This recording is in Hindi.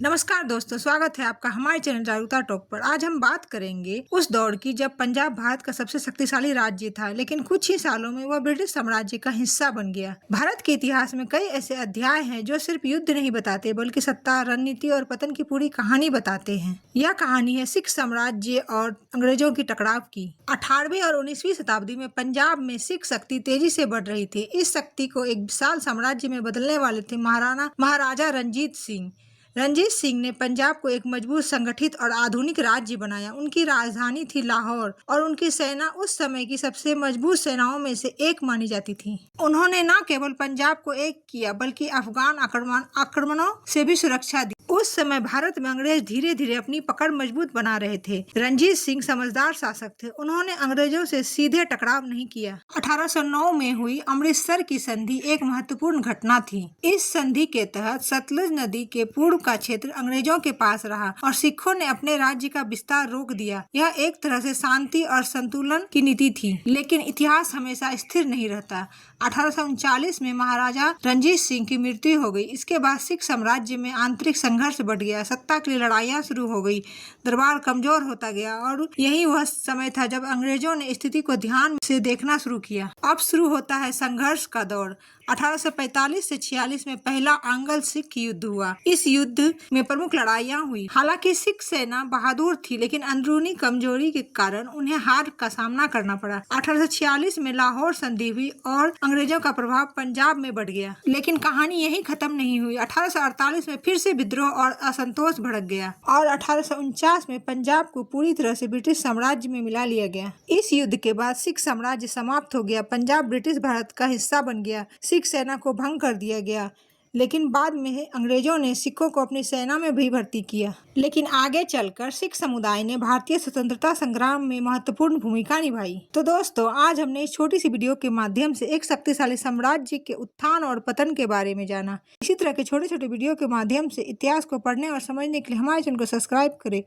नमस्कार दोस्तों, स्वागत है आपका हमारे चैनल जागरूकता टॉक पर। आज हम बात करेंगे उस दौर की जब पंजाब भारत का सबसे शक्तिशाली राज्य था, लेकिन कुछ ही सालों में वह ब्रिटिश साम्राज्य का हिस्सा बन गया। भारत के इतिहास में कई ऐसे अध्याय हैं जो सिर्फ युद्ध नहीं बताते, बल्कि सत्ता, रणनीति और पतन की पूरी कहानी बताते हैं। यह कहानी है सिख साम्राज्य और अंग्रेजों की टकराव की। 18वीं और 19वीं शताब्दी में पंजाब में सिख शक्ति तेजी से बढ़ रही थी। इस शक्ति को एक विशाल साम्राज्य में बदलने वाले थे महाराजा रणजीत सिंह। रणजीत सिंह ने पंजाब को एक मजबूत, संगठित और आधुनिक राज्य बनाया। उनकी राजधानी थी लाहौर और उनकी सेना उस समय की सबसे मजबूत सेनाओं में से एक मानी जाती थी। उन्होंने न केवल पंजाब को एक किया, बल्कि अफगान आक्रमणों से भी सुरक्षा दी। उस समय भारत में अंग्रेज धीरे धीरे अपनी पकड़ मजबूत बना रहे थे। रणजीत सिंह समझदार शासक थे। उन्होंने अंग्रेजों से सीधे टकराव नहीं किया। 1809 में हुई अमृतसर की संधि एक महत्वपूर्ण घटना थी। इस संधि के तहत सतलुज नदी के पूर्व का क्षेत्र अंग्रेजों के पास रहा और सिखों ने अपने राज्य का विस्तार रोक दिया। यह एक तरह से शांति और संतुलन की नीति थी, लेकिन इतिहास हमेशा स्थिर नहीं रहता। 1839 में महाराजा रणजीत सिंह की मृत्यु हो गई। इसके बाद सिख साम्राज्य में आंतरिक संघर्ष बढ़ गया। सत्ता के लिए लड़ाइयाँ शुरू हो गई। दरबार कमजोर होता गया और यही वह समय था जब अंग्रेजों ने स्थिति को ध्यान से देखना शुरू किया। अब शुरू होता है संघर्ष का दौर। 1845 से 46 में पहला आंग्ल सिख युद्ध हुआ। इस युद्ध में प्रमुख लड़ाइयाँ हुई। हालांकि सिख सेना बहादुर थी, लेकिन अंदरूनी कमजोरी के कारण उन्हें हार का सामना करना पड़ा। 1846 में लाहौर संधि हुई और अंग्रेजों का प्रभाव पंजाब में बढ़ गया। लेकिन कहानी यही खत्म नहीं हुई। 1848 में फिर से विद्रोह और असंतोष भड़क गया और 1849 में पंजाब को पूरी तरह से ब्रिटिश साम्राज्य में मिला लिया गया। इस युद्ध के बाद सिख साम्राज्य समाप्त हो गया। पंजाब ब्रिटिश भारत का हिस्सा बन गया। सिख सेना को भंग कर दिया गया, लेकिन बाद में अंग्रेजों ने सिखों को अपनी सेना में भी भर्ती किया। लेकिन आगे चलकर सिख समुदाय ने भारतीय स्वतंत्रता संग्राम में महत्वपूर्ण भूमिका निभाई। तो दोस्तों, आज हमने इस छोटी सी वीडियो के माध्यम से एक शक्तिशाली साम्राज्य के उत्थान और पतन के बारे में जाना। इसी तरह के छोटे छोटे वीडियो के माध्यम से इतिहास को पढ़ने और समझने के लिए हमारे चैनल को सब्सक्राइब करें।